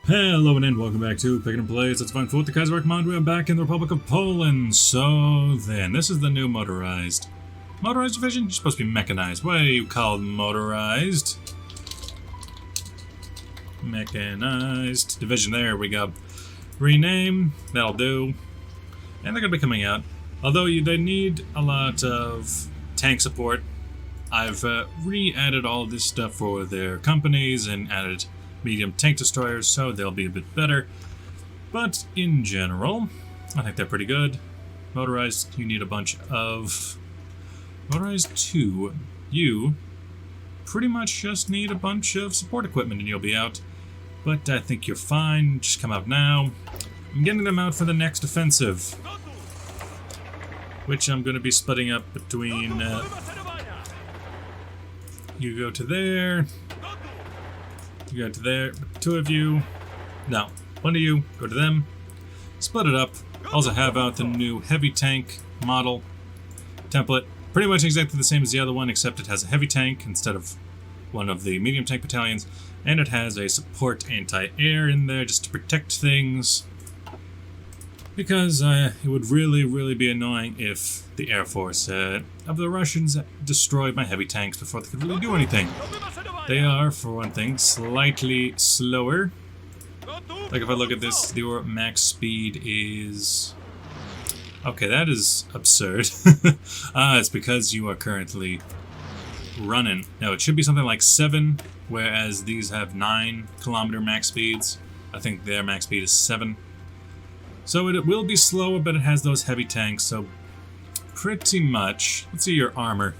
Hello and welcome back to Picking and Plays. Let's find food the Kaiserreich Command. We are back in the Republic of Poland. So then, this is the new motorized division. You're supposed to be mechanized. Why are you called motorized? Mechanized division. There we go. Rename. That'll do. And they're gonna be coming out. Although they need a lot of tank support. I've re-added all this stuff for their companies and added medium tank destroyers, so they'll be a bit better. But in general, I think they're pretty good. Motorized, you need a bunch of... Motorized 2, you pretty much just need a bunch of support equipment and you'll be out. But I think you're fine, just come out now. I'm getting them out for the next offensive, which I'm going to be splitting up between... you go to there... You go to there, two of you, no, one of you, go to them, split it up. Also have out the new heavy tank model template. Pretty much exactly the same as the other one, except it has a heavy tank instead of one of the medium tank battalions, and it has a support anti-air in there just to protect things. Because it would really be annoying if the Air Force of the Russians destroyed my heavy tanks before they could really do anything. They are, for one thing, slightly slower. Like if I look at this, your max speed is... Okay, that is absurd. It's because you are currently running. No, it should be something like 7, whereas these have 9-kilometer max speeds. I think their max speed is 7. So it will be slower, but it has those heavy tanks, so pretty much... Let's see your armor.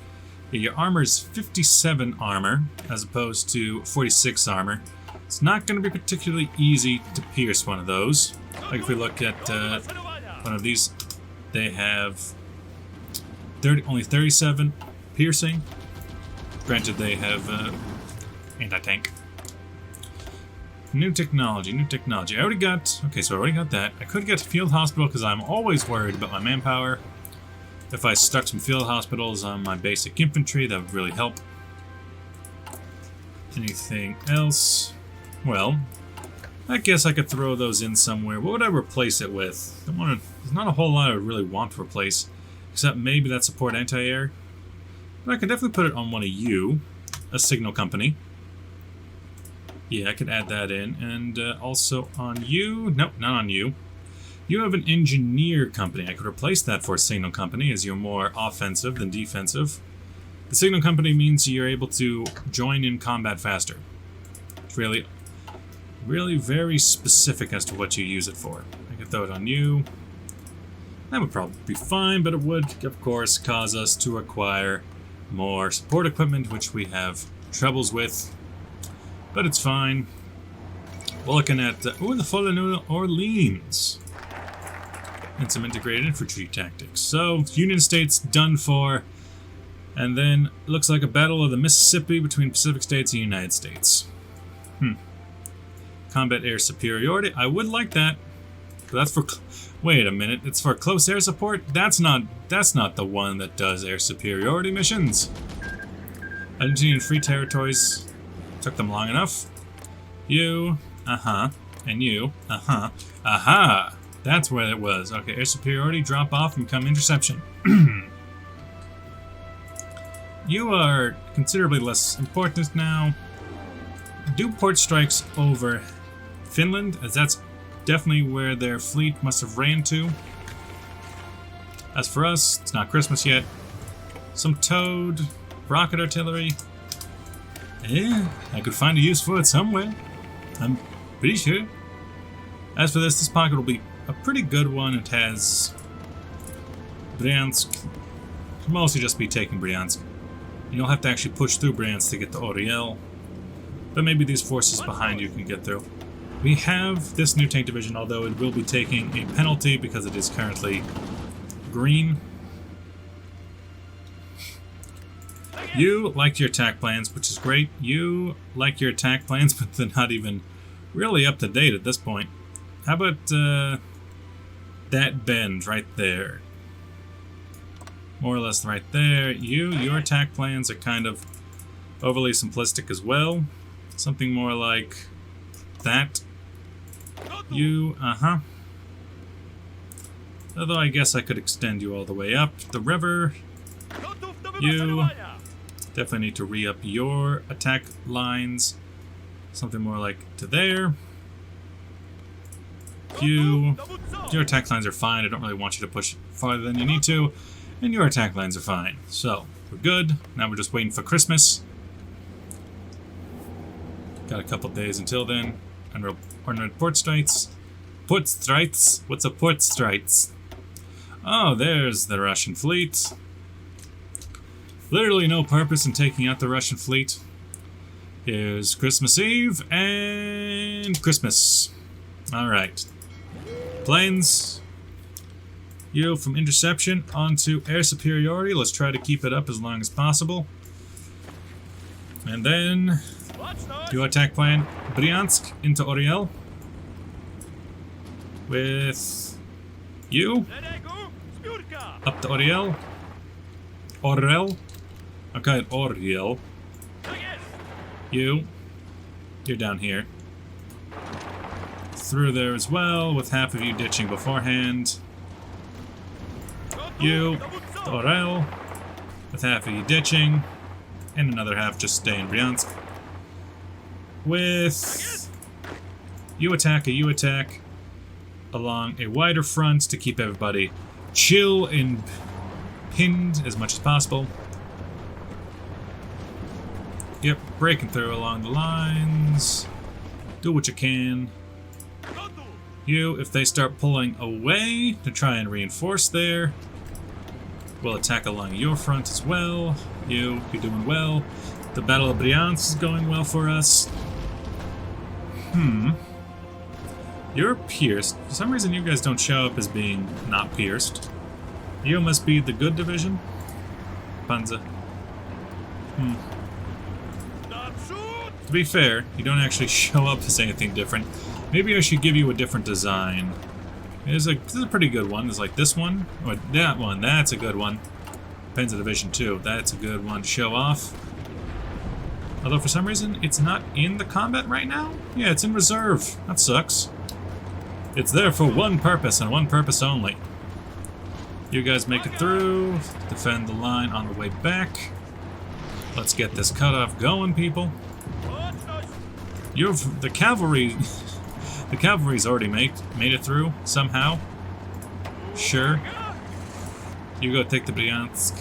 Yeah, your armor is 57 armor, as opposed to 46 armor. It's not going to be particularly easy to pierce one of those. Like if we look at one of these, they have only 37 piercing. Granted, they have anti-tank. New technology. I already got... Okay, so I already got that. I could get field hospital because I'm always worried about my manpower. If I stuck some field hospitals on my basic infantry, that would really help. Anything else? Well, I guess I could throw those in somewhere. What would I replace it with? There's not a whole lot I would really want to replace, except maybe that support anti-air. But I could definitely put it on one of you, a signal company. Yeah, I could add that in. And also on you. Nope, not on you. You have an engineer company. I could replace that for a signal company, as you're more offensive than defensive. The signal company means you're able to join in combat faster. It's really very specific as to what you use it for. I could throw it on you. That would probably be fine, but it would, of course, cause us to acquire more support equipment, which we have troubles with. But it's fine. We're looking at the Fallen Orleans. And some integrated infantry tactics. So, Union States done for. And then, it looks like a battle of the Mississippi between Pacific States and United States. Combat air superiority. I would like that. But that's for... Wait a minute. It's for close air support? That's not the one that does air superiority missions. Argentinian free territories. Took them long enough. You. And you. Aha. That's where it was. Okay, air superiority, drop off, and become interception. You are considerably less important now. Do port strikes over Finland, as that's definitely where their fleet must have ran to. As for us, it's not Christmas yet. Some towed rocket artillery. Yeah, I could find a use for it somewhere. I'm pretty sure. As for this pocket will be a pretty good one. It has Bryansk. It'll mostly just be taking Bryansk. And you'll have to actually push through Bryansk to get to Oriel. But maybe these forces behind you can get through. We have this new tank division, although it will be taking a penalty because it is currently green. You liked your attack plans, which is great. You like your attack plans, but they're not even really up to date at this point. How about that bend right there? More or less right there. Your attack plans are kind of overly simplistic as well. Something more like that. You, Although I guess I could extend you all the way up the river. You definitely need to re-up your attack lines. Something more like to there. Your attack lines are fine. I don't really want you to push farther than you need to. And your attack lines are fine. So, we're good. Now we're just waiting for Christmas. Got a couple days until then. Ornament port strikes. Port strikes? What's a port strikes? Oh, there's the Russian fleet. Literally no purpose in taking out the Russian fleet. Here's Christmas Eve and Christmas. Alright. Planes. You from interception onto air superiority. Let's try to keep it up as long as possible. And then do attack plan Bryansk into Oriel. With you. Up to Oriel. Orel. Okay, Oriel. You're down here. Through there as well, with half of you ditching beforehand. You, to Orel, with half of you ditching, and another half just stay in Bryansk. With you attack along a wider front to keep everybody chill and pinned as much as possible. Yep, breaking through along the lines. Do what you can. You, if they start pulling away to try and reinforce there, we'll attack along your front as well. You're doing well. The Battle of Bryansk is going well for us. You're pierced. For some reason you guys don't show up as being not pierced. You must be the good division? Panzer. To be fair, you don't actually show up as anything different. Maybe I should give you a different design. This is a pretty good one. It's like this one, or that one. That's a good one. Panzer Division 2. That's a good one to show off. Although for some reason, it's not in the combat right now? Yeah, it's in reserve. That sucks. It's there for one purpose, and one purpose only. You guys make it through. Defend the line on the way back. Let's get this cutoff going, people. The cavalry... The cavalry's already made it through, somehow. Sure. You go take the Bryansk.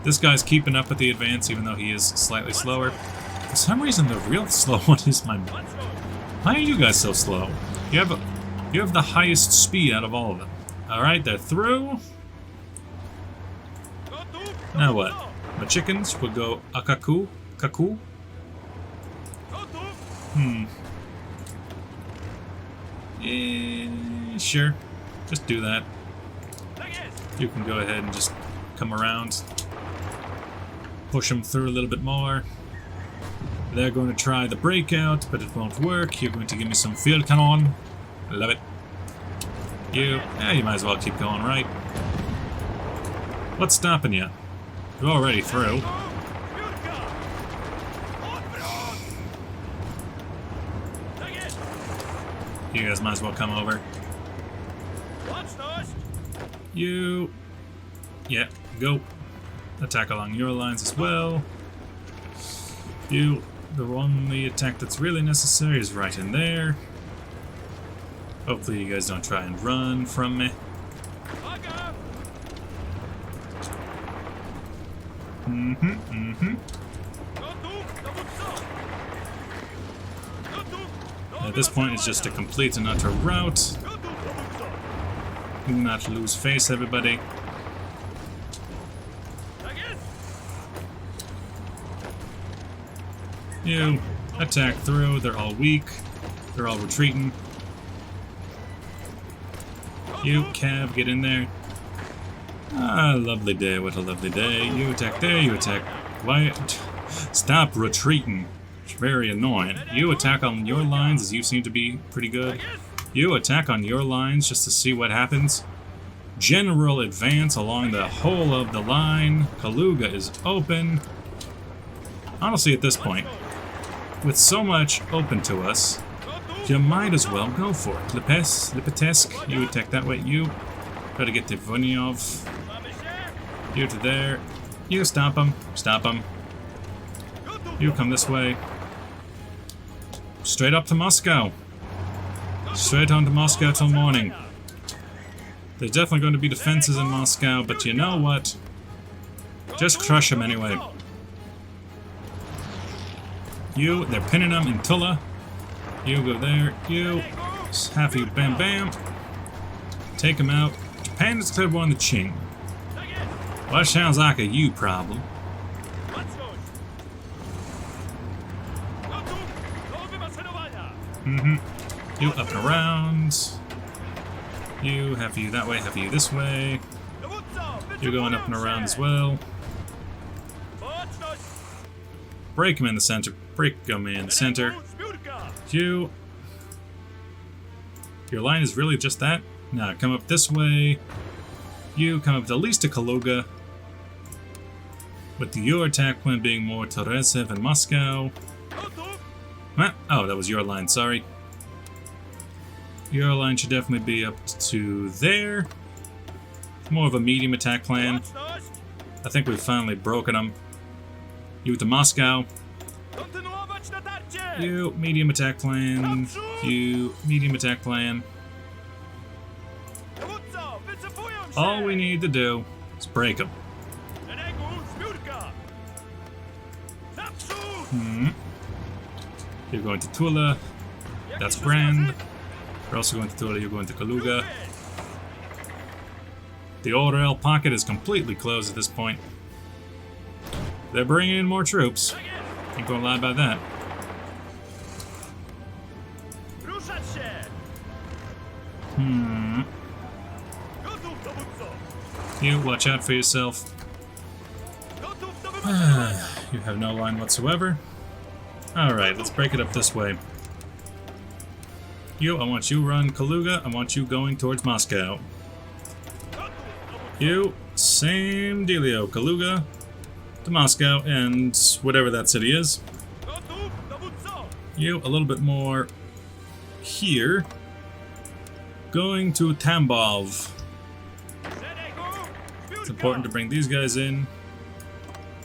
This guy's keeping up with the advance, even though he is slightly slower. For some reason, the real slow one is my... Why are you guys so slow? You have the highest speed out of all of them. Alright, they're through. Now what? My chickens will go akaku? Kaku? Sure. Just do that. You can go ahead and just come around. Push them through a little bit more. They're going to try the breakout, but it won't work. You're going to give me some field cannon. Love it. You might as well keep going, right? What's stopping you? You're already through. You guys might as well come over. Yeah, go. Attack along your lines as well. The only attack that's really necessary is right in there. Hopefully you guys don't try and run from me. At this point, it's just a complete and utter rout. Do not lose face, everybody. You attack through. They're all weak. They're all retreating. You, Cav, get in there. Ah, lovely day. What a lovely day. You attack there. You attack. Why? Stop retreating. It's very annoying. You attack on your lines, as you seem to be pretty good. You attack on your lines just to see what happens. General advance along the whole of the line. Kaluga is open. Honestly, at this point, with so much open to us, You might as well go for it. Lipetesk, you attack that way. You try to get the Vonyov. You to there. You stop him. Stop him. You come this way. Straight up to Moscow. Straight on to Moscow till morning. There's definitely going to be defenses in Moscow, but you know what? Just crush them anyway. You, they're pinning them in Tula. You go there. You, half you, bam bam. Take them out. Japan has declared war on the Qing. Well, that sounds like a you problem. You up and around. You, half of you that way, half of you this way. You're going up and around as well. Break him in the center. Break him in the center. You. Your line is really just that. Now come up this way. You come up to at least to Kaluga. With your attack plan being more Teresev and Moscow. Oh, that was your line, sorry. Your line should definitely be up to there. More of a medium attack plan. I think we've finally broken them. You to Moscow. You, medium attack plan. You, medium attack plan. All we need to do is break them. You're going to Tula. That's grand. You're also going to Tula, you're going to Kaluga. The Orel pocket is completely closed at this point. They're bringing in more troops. Ain't gonna lie about that. You, watch out for yourself. You have no line whatsoever. Alright, let's break it up this way. You, I want you run Kaluga. I want you going towards Moscow. You, same dealio. Kaluga to Moscow and whatever that city is. You, a little bit more here. Going to Tambov. It's important to bring these guys in.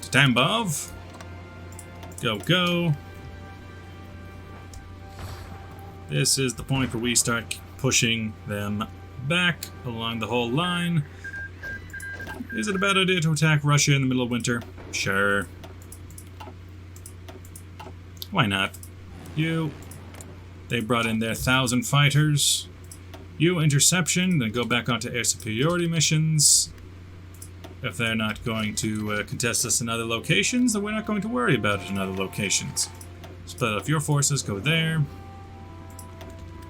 To Tambov. Go, go. This is the point where we start pushing them back along the whole line. Is it a bad idea to attack Russia in the middle of winter? Sure. Why not? You. They brought in their 1,000 fighters. You, interception, then go back onto air superiority missions. If they're not going to contest us in other locations, then we're not going to worry about it in other locations. Split up your forces, go there.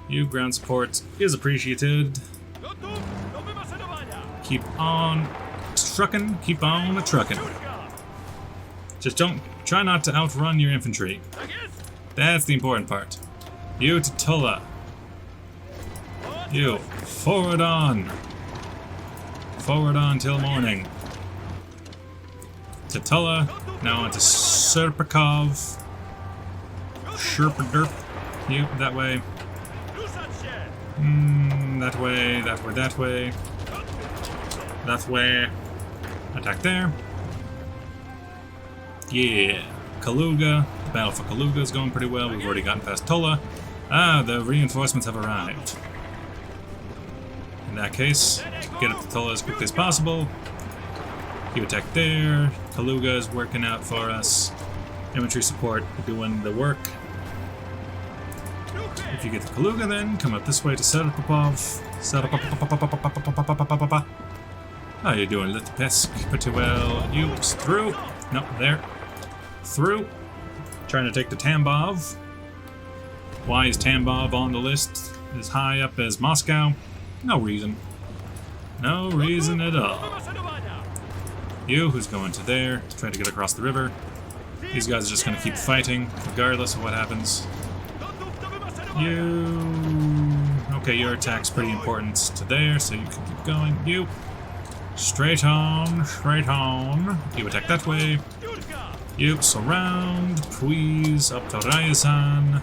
You, ground support is appreciated. Keep on trucking, keep on trucking. Just try not to outrun your infantry. That's the important part. You to Tula. You, forward on. Forward on till morning. To Tula, now on to Serpakov. Sherpaderp. You, that way. That way, that way, that way. That way. Attack there. Yeah. Kaluga. The battle for Kaluga is going pretty well. We've already gotten past Tula. Ah, the reinforcements have arrived. In that case, get up to Tula as quickly as possible. You attack there. Kaluga is working out for us. Infantry support doing the work. If you get to Kaluga, then come up this way to Serpapov. How you doing, Litpesk? Pretty well. You through. No, there. Through. Trying to take the Tambov. Why is Tambov on the list as high up as Moscow? No reason. No reason at all. You, who's going to there, to try to get across the river. These guys are just going to keep fighting, regardless of what happens. You... Okay, your attack's pretty important to there, so you can keep going. You... Straight on, straight on. You attack that way. You surround, please, up to Ryazan.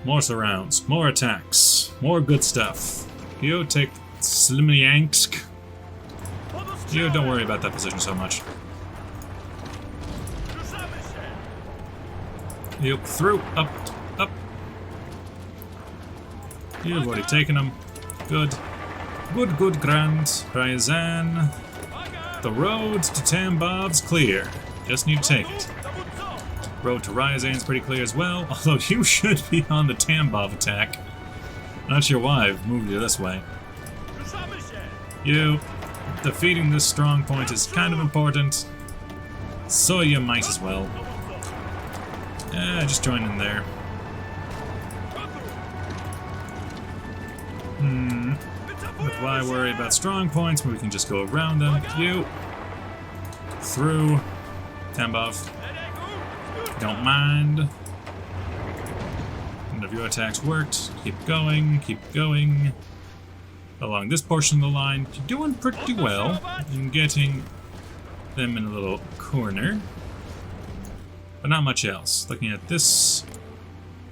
More surrounds. More attacks. More good stuff. You take Slimyansk. You don't worry about that position so much. You through. Up. Up. You've already taken them. Good. Good, good, grand. Ryazan. The road to Tambov's clear. Just need to take it. Road to Ryazan's pretty clear as well, although you should be on the Tambov attack. Not sure why I've moved you this way. You defeating this strong point is kind of important, so you might as well. Just join in there. But why worry about strong points when we can just go around them? You through Tambov. Don't mind. None of your attacks worked. Keep going, keep going. Along this portion of the line, you're doing pretty well in getting them in a little corner. But not much else. Looking at this,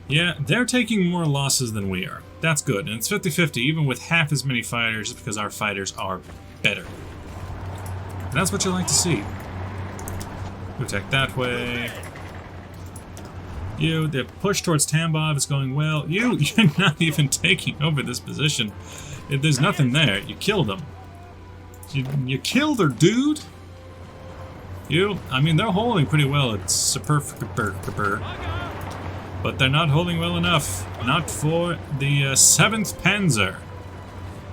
yeah, they're taking more losses than we are. That's good, and it's 50-50 even with half as many fighters because our fighters are better. And that's what you like to see. You attack that way. You, the push towards Tambov is going well. You're not even taking over this position. There's nothing there. You killed them. You killed her, dude. I mean, they're holding pretty well. It's super, but they're not holding well enough. Not for the 7th Panzer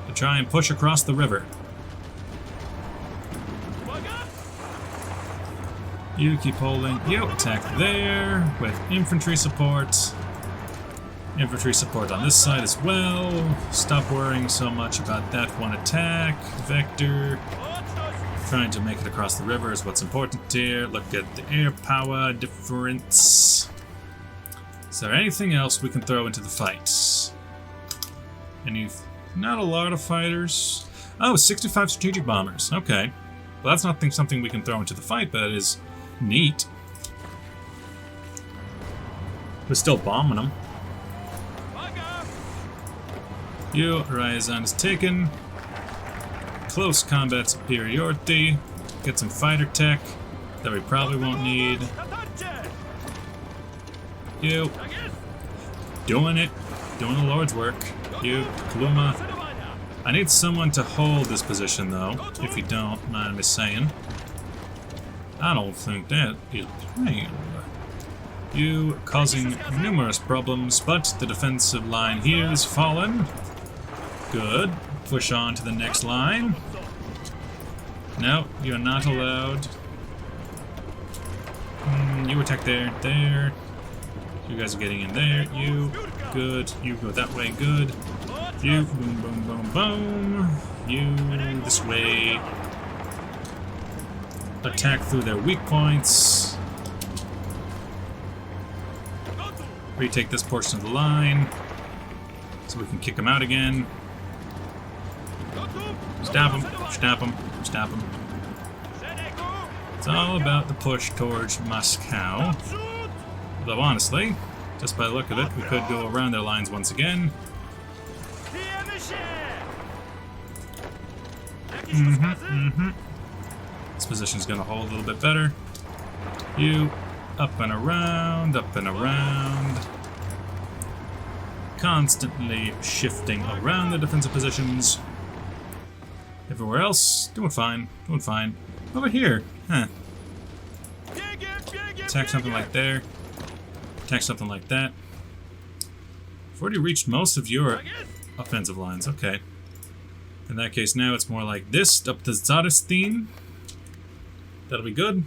to try and push across the river. You keep holding. You attack there with infantry support. Infantry support on this side as well. Stop worrying so much about that one attack. Vector. Trying to make it across the river is what's important here. Look at the air power difference. Is there anything else we can throw into the fight? Not a lot of fighters. Oh, 65 strategic bombers. Okay. Well, that's not something we can throw into the fight, but it is neat. We're still bombing them. You, Ryazan is taken. Close combat superiority. Get some fighter tech that we probably won't need. You. Doing it. Doing the Lord's work. You, Kluma. I need someone to hold this position, though, if you don't mind me saying. I don't think that is planned. You causing numerous problems, but the defensive line here is fallen. Good. Push on to the next line. No, you're not allowed. You attack there, there. You guys are getting in there. You, good. You go that way, good. You, boom, boom, boom, boom. You, this way. Attack through their weak points. Retake this portion of the line so we can kick them out again. Stab them, stab them, stab them. It's all about the push towards Moscow. Though honestly, just by the look of it, we could go around their lines once again. This position's gonna hold a little bit better. You, up and around, up and around. Constantly shifting around the defensive positions. Everywhere else, doing fine, doing fine. Over here, huh. Attack something like there. Attack something like that. I've already reached most of your offensive lines, okay. In that case, now it's more like this, up to Zaristin. That'll be good.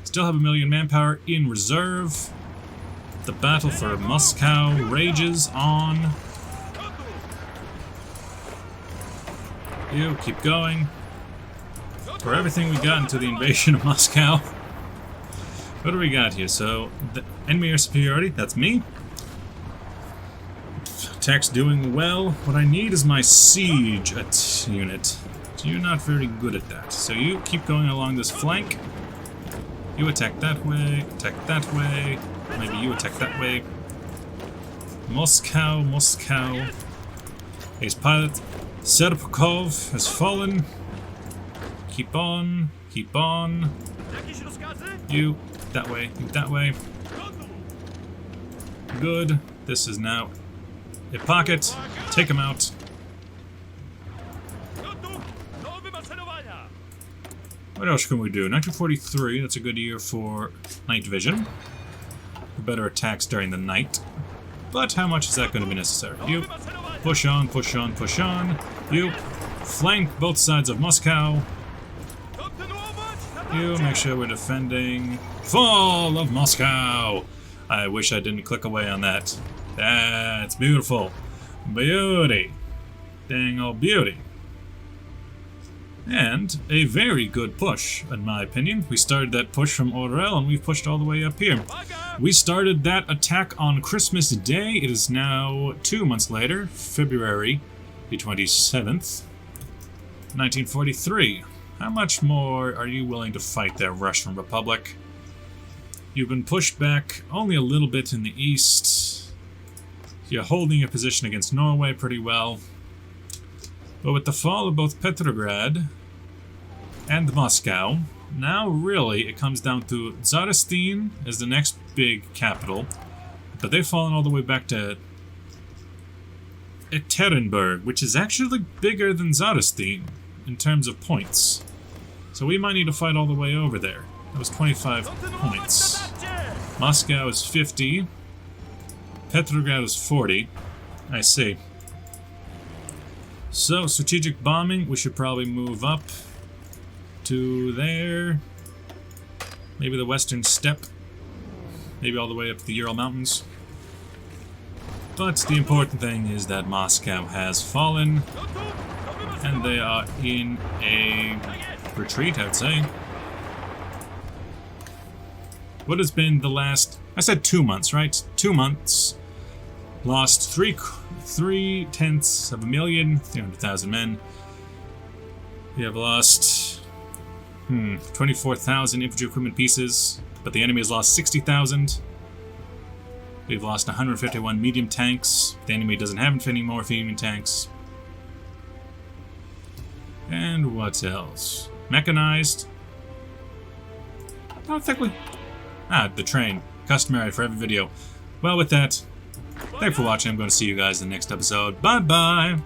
Still have 1 million manpower in reserve. The battle for Moscow rages on. You keep going. For everything we got into the invasion of Moscow. What do we got here? So, the enemy air superiority, that's me. Attack's doing well. What I need is my siege unit. You're not very good at that. So you keep going along this flank. You attack that way, maybe you attack that way. Moscow, Moscow. Ace pilot Serpukov has fallen. Keep on, keep on. You, that way, you that way. Good. This is now a pocket. Take him out. What else can we do? 1943, that's a good year for night vision. Better attacks during the night. But how much is that going to be necessary? You push on, push on, push on. You flank both sides of Moscow. You make sure we're defending. Fall of Moscow! I wish I didn't click away on that. That's beautiful. Beauty. Dang old beauty. And a very good push, in my opinion. We started that push from Orel, and we've pushed all the way up here. We started that attack on Christmas Day. It is now 2 months later, February the 27th, 1943. How much more are you willing to fight there, Russian Republic? You've been pushed back only a little bit in the east. You're holding your position against Norway pretty well. But with the fall of both Petrograd and Moscow, now really it comes down to Tsaristyn as the next big capital. But they've fallen all the way back to Ekaterinburg, which is actually bigger than Tsaristyn in terms of points. So we might need to fight all the way over there. That was 25 points. Moscow is 50. Petrograd is 40. I see. So, strategic bombing, we should probably move up to there. Maybe the western steppe. Maybe all the way up to the Ural Mountains. But the important thing is that Moscow has fallen. And they are in a retreat, I'd say. What has been the last... I said 2 months, right? 2 months. Lost 3/10 men. We have lost 24,000 infantry equipment pieces, but the enemy has lost 60,000. We've lost 151 medium tanks. The enemy doesn't have any more medium tanks. And what else? Mechanized. I don't think we... the train. Customary for every video. Well, with that, thanks for watching. I'm going to see you guys in the next episode. Bye-bye!